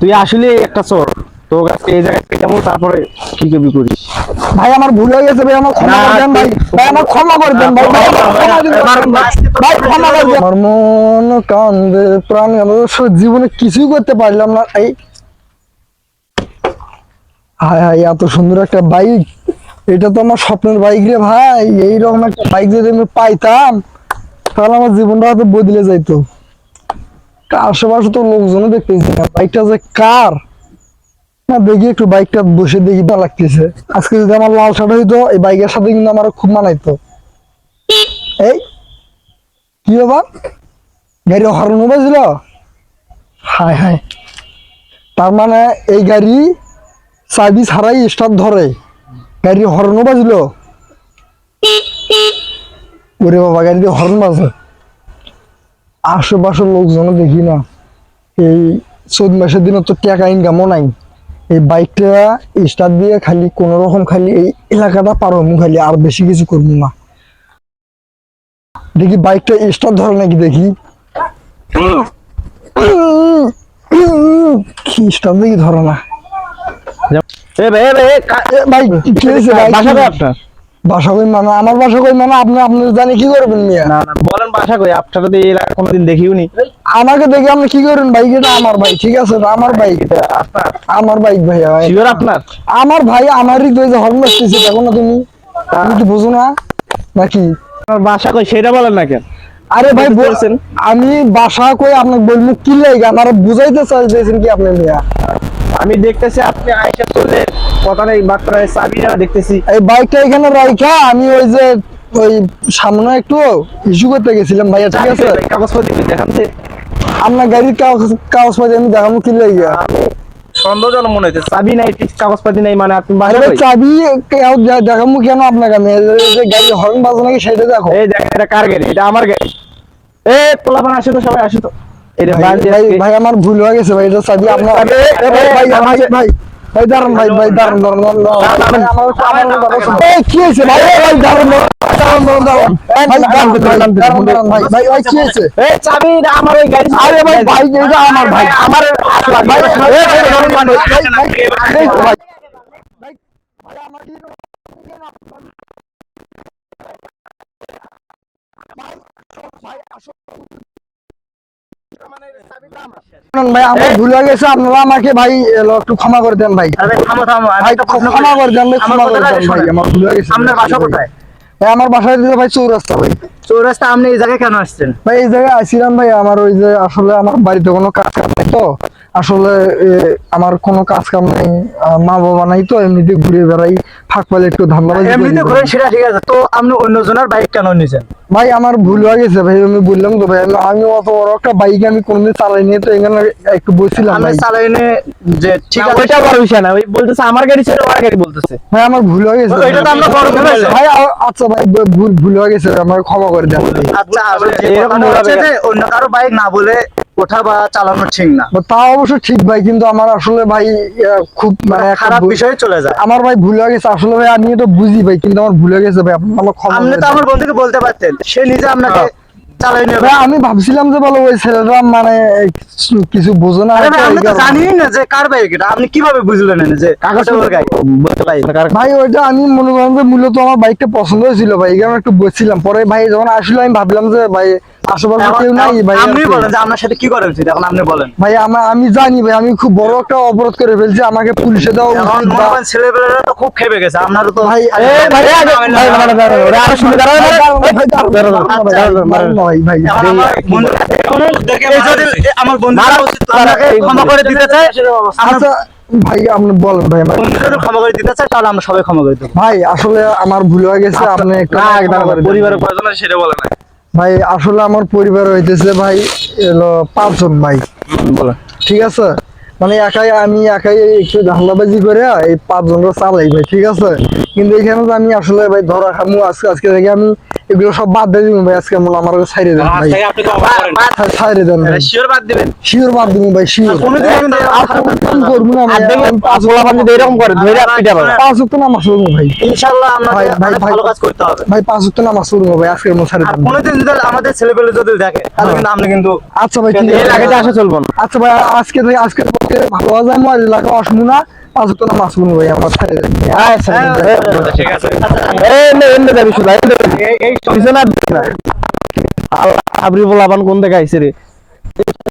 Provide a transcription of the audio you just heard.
তুই আসলে একটা চোর। তো আজকে এই জায়গায় কেমন, তারপরে কি করবি করিস। ভাই আমার ভুল হয়ে গেছে ভাই, আমার ক্ষমা করে দেন ভাই, ভাই আমার ক্ষমা করে দেন ভাই, ভাই ক্ষমা দিন ভাই, ক্ষমা করে দেন। আমার মন কান্দে প্রাণ, আমি জীবনে কিছুই করতে পারলাম না। এই হায় হায়, এত সুন্দর একটা বাইক, এটা তো আমার স্বপ্নের বাইক রে ভাই। এইরকম একটা বাইক যদি আমি পাইতাম তাহলে আমার জীবনটা হয়তো বদলে যাইতো। আশেপাশে তো লোকজনও দেখতেছি না, বাইকটা যে কার না দেখি, একটু বাইকটা বসে দেখি ভালো লাগতেছে। আজকে যদি আমার লাল শার্ট হইতো, এই বাইকের সাথে কিন্তু আমার খুব মানাইতো। এই কি বাবা, গাড়ি হর্ন বাজল? হায় হায়, তার মানে এই গাড়ি চাবি ছাড়াই স্টার্ট ধরে, গাড়ি হর্ন বাজলো? ওরে বাবা, গাড়িতে হর্ন বাজে। আশেপাশের লোকজন দেখি না, এই 14 মাসের দিনে তো টাকা ইনকামও নাই। এই বাইকটা স্টার্ট দিয়ে খালি কোন রকম খালি এই এলাকাটা পার হবো, খালি আর বেশি কিছু করবো না। দেখি বাইকটা স্টার্ট ধরে নাকি, দেখি কি স্টার্ট দেখি ধরে না। ভাই কি হয়েছে ভাই? আপনার বাসা কই মানে? আমার বাসা কই মানে? আপনি আপনি জানি কি করবেন মিয়া? না না, বলেন বাসা কই? আপনারা তো এই এলাকা কোনোদিন দেখিও নি। আমাকে দেখে আপনি কি করেন? বাইক এটা আমার ভাই, ঠিক আছে? আমার বাইক, আপনার আমার বাইক ভাই, শিওর আপনার? আমার ভাই, আমারই তো। এই যে হর্ন বাজতেছে দেখো না তুমি, তুমি কি বুঝো না নাকি? আপনার বাসা কই সেটা বলেন না কেন? আরে ভাই বলছেন আমি বাসা কই আপনাকে বলবো কি লাগে? আমার বুঝাইতে চাইছেন কি আপনি মিয়া? আমি দেখতেছি আপনি আইসা চলে কথা নেই বার্তা নেই, চাবিটা দেখতেছি। এই বাইকটা এখানে রাইখা আমি ওই যে ওই সামনে একটু ইস্যু করতে গেছিলাম ভাইয়া, ঠিক আছে? কাগজপত্র দেখাচ্ছে আপনার গাড়ির কাগজপাতি আমি দেখাবো কি লাগে? সন্দেহজনক মনে হচ্ছে। চাবি নাই, কাগজপাতি নাই, মানে আপনি বাসা আরে কই? চাবি দেখাবো কেন আপনাকে আমি? এই যে গাড়ি হর্ন বাজে নাকি সেটা দেখো। এই দেখেন, এটা কার গাড়ি? এটা আমার গাড়ি। এ পোলাপান আসে তো, সবাই আসে তো। এটা ভাই ভাই আমার ভুল হয়ে গেছে ভাই, এটা চাবি আপনার। ভাই ভাই ভাই দাঁড়ান, ভাই ভাই দাঁড়ান দাঁড়ান দাঁড়ান। এই কি হয়েছে ভাই? ভাই দাঁড়ান দাঁড়ান দাঁড়ান ভাই, দাঁড়ান দাঁড়ান ভাই, ভাই ভাই কি হয়েছে? এই চাবি আমার ওই গাড়ি। আরে ভাই ভাই এটা আমার ভাই, আমার ভাই ভাই আমার ভুল হয়ে গেছে, আপনারা আমাকে ভাই একটু ক্ষমা করে দেন ভাই। ভাই ক্ষমা করে দেন ভাই, ক্ষমা করে দেন ভাই, আমার ভুল হয়ে গেছে। আপনার বাসা কোথায়? ভাই আমার বাসায় দিতে ভাই চৌরাস্তা ভাই। চৌরাস্তা? আপনি এই জায়গায় কেন আসছেন? ভাই এই জায়গায় আসছিলাম ভাই, আমার ওই যে আসলে আমার বাড়িতে কোনো কাজ কাম নাই তো, আসলে আমার কোনো কাজ কাম নাই, মা বাবা নাই তো, এমনিতে ঘুরে বেড়াই, ফাঁক পালে একটু ধান্দাবাজি করি। এমনিতে ঘুরেন সেটা ঠিক আছে, তো আপনি অন্য জনের বাইক কেন নিয়েছেন? ভাই আমার ভুল হয়ে গেছে ভাই, আমি বললাম তো ভাই, আমি অত বড় একটা বাইক আমি কোনদিন চালাই নিয়ে তো এখানে একটু বসছিলাম আমি ভাই। চালাইনে যে ঠিক আছে, ওইটা বড় বিষয় না। ওই বলতেছে আমার গাড়ি ছিল, আমার গাড়ি বলতেছে। ভাই আমার ভুল হয়ে গেছে ওইটা তো আমরা বড় ভুল হয়েছে। ভাই। আচ্ছা ভাই ভুল ভুল হয়ে গেছে, আমার ক্ষমা করে দেন ভাই। আচ্ছা, এরকম হচ্ছে যে অন্য কারো বাইক না বলে ওঠা বা চালানো ঠিক না। তা অবশ্য ঠিক ভাই, কিন্তু আমার আসলে ভাই খুব মানে একটা খারাপ বিষয়ে চলে যায়। আমার ভাই ভুল হয়ে গেছে আসলে ভাই, আমি তো বুঝি ভাই, কিন্তু আমার ভুল হয়ে গেছে ভাই, আপনি আমার ক্ষমা আপনি করে তো দেন। আমার বন্ধুকে বলতে পারতেন, সে নিজে আপনাকে চালাই নেবে। ভাই আমি ভাবছিলাম যে বলো ওই ছেলেটা মানে কিছু বোঝে না আরে ভাই, হয়তো, আমি এই তো কারণে। জানিই না যে কার বাইক এটা। আপনি কিভাবে বুঝলেন যে কাগজের গাড়ি? বলতে পারি ভাই ওইটা আমি মনে করেন যে মূলত আমার বাইকটা পছন্দ হয়েছিল ভাই, এই কারণে একটু বসছিলাম। পরে ভাই যখন আসলে আমি ভাবলাম যে ভাই আশেপাশে কেউ নাই ভাই, আপনি আর কি। বলেন যে আপনার সাথে কি করা উচিত, এখন আপনি বলেন। ভাই আমি জানি ভাই আমি খুব বড় একটা অপরাধ করে ফেলছি, আমাকে পুলিশে দেওয়া এখন উচিত। মনে করেন ছেলেপেলেরা তো খুব খেপে গেছে, আপনারও তো ভাই ভাই এখন আমার বন্ধু আপনাকে ক্ষমা করে দিতে চাই। আচ্ছা ভাই আপনি বলেন ভাই, আমার বন্ধু যদি ক্ষমা করে দিতে চাই তাহলে আমরা সবাই ক্ষমা করে দেবো। ভাই আসলে আমার ভুল হয়ে গেছে, আপনি একটু ক্ষমা করে দেন। পরিবারের কয়জন আছে সেটা বলে না। ভাই আসলে আমার পরিবার হইতেছে ভাই এলো 5 জন ভাই, বলেন। ঠিক আছে? মানে আমি একাই একটু ধান্দাবাজি করে এই 5 জনরা চালাই ভাই, ঠিক আছে? কিন্তু এখানে তো আমি আসলে ভাই ধরা খামু আজকে থেকে আমি এগুলো সব বাদ দিয়ে দিব ভাই আজকে আমার ছাইরে দেন ভাই আপনি তওবা করেন ছাইরে দেন ভাই শিওর বাদ দিবেন শিওর বাদ দিব ভাই শিওর কোনোদিন কিন্তু করবো না ভাই পাঁচ বলা বাদ দিয়ে এরকম করে ধরে পিটা পাবে 5 ওয়াক্ত নামাজ পড়বো ভাই ইনশাআল্লাহ ভাই, আমাদের ভাই, অনেক ভাই। ভালো কাজ করতে হবে ভাই 5 ওয়াক্ত নামাজ পড়বো ভাই আজকে আমার ছাইরে আর দেন কোনোদিন যদি আমাদের ছেলেপেলে যদি দেখে তাহলে কিন্তু আপনি কিন্তু আচ্ছা ভাই ঠিক এর আছে আগে আসা চলবো না আচ্ছা ভাই আজকে থেকে আজকের পক্ষে ভালো যায় মই এলাকা অসমু না 5 ওয়াক্ত নামাজ পড়বো ভাই আমার ছাইরে দেন আচ্ছা ঠিক আছে এন্ড যাবি শুধু এই পিছনে আর দিস না। আবরি বলাবান কোন থেকে আইছে রে